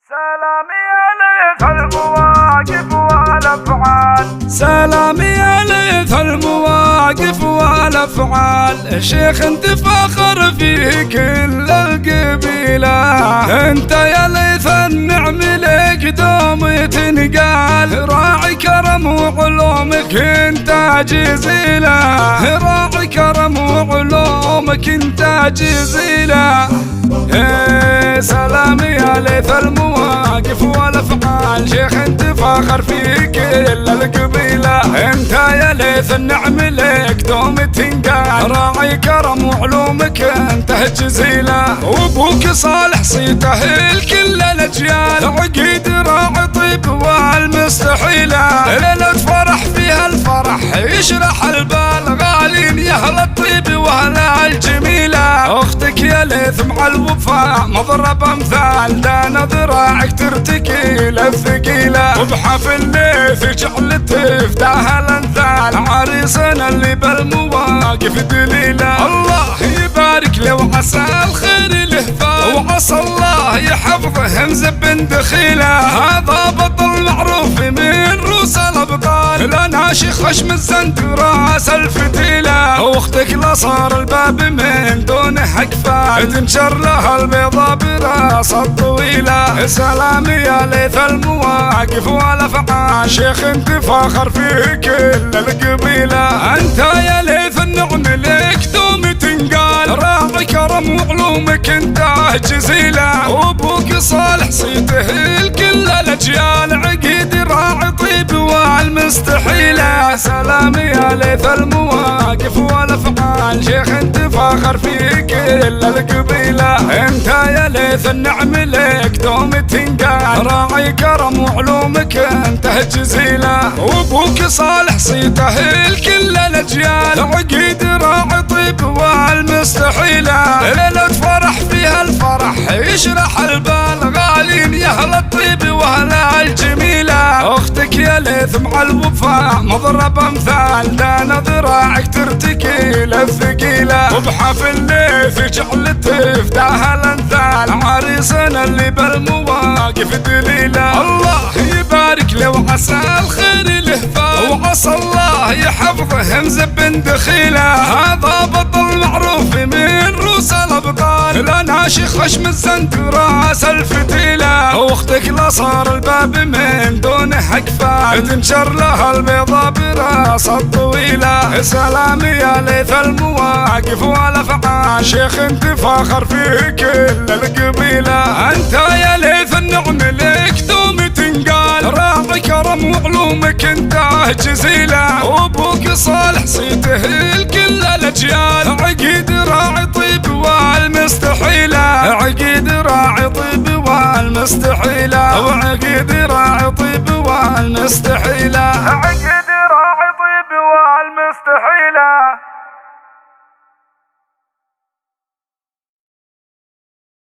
سلامي عليك المواقف والافعال، سلامي عليك المواقف والافعال. شيخ انت فخر في كل القبيله، انت يا ليث النعم لك دوم تنقال. راعي كرم وعلومك انت جزيله، راعي كرم وعلومك انت جزيله. سلامي يا ليث المواقف والافعال. شيخ انت فاخر في كل القبيله، انت يا ليث النعم لك دوم تنقال. راعي كرم وعلومك انت جزيله، وابوك صالح صيته الكل الاجيال. عقيد راعي طيب والمستحيله، ليله فرح فيها الفرح يشرح البال. غالين يا اهل الطيب واهل الجميله، اختك يا ليث مع الوفاء مضرب امثال. دان ذراعك ترتكي للثقيله، وبحفل ليث جعلت تفتح الانثال. عريسنا اللي بالمواقف دليله، الله يبارك له وعسى الخير له فال. وعسى الله يحفظه همزه بن دخيله، هذا بطل معروف من روس الابطال. لنا شيخ خشم الزند راس الفتيله، واختك لا صار الباب من دونه اقفال. تنشر لها البيضه براس الطويله. سلامي يا ليث المواقف والافعال. شيخ انت فاخر في كل القبيله، انت يا ليث النعم لك دوم تنقال. راعي كرم وعلومك انت جزيله، وابوك صالح صيته الكل الاجيال. عقيد راعي طيب والمستحيله. سلامي يا ليث المواقف والافعال. شيخ انت فاخر في كل القبيله، انت يا ليث النعم لك دوم تنقال. راعي كرم وعلومك انت جزيله، وابوك صالح صيته الكل الاجيال. عقيد راعي طيب والمستحيله، ليله فرح فيها الفرح يشرح البال. غالين يا اهل الطيب واهل الجميله، اختك يا ليث مع الوفاء مضرب امثال. دان ذراعك ترتكي للثقيله، وبحفل ليث جعلت تفتح الانثال. عريسنا اللي بالمواقف دليله، الله يبارك له وعسى الخير له فال. وعسى الله يحفظه همزه بن دخيله، هذا بطل معروف من روس الابطال. لنا شيخ خشم الزند راس الفتيله، واختك لا صار الباب من دونه اقفال. تنشر لها البيضه براس الطويله. سلامي يا ليث المواقف والافعال. شيخ انت فاخر في كل القبيله، انت يا ليث النعم لك دوم تنقال. راعي كرم وعلومك انت جزيله، وابوك صالح صيته الكل الاجيال. عقيد راعي طيب والمستحيله، عقيد راعي طيب والمستحيله، وعقيد راعي طيب والمستحيله.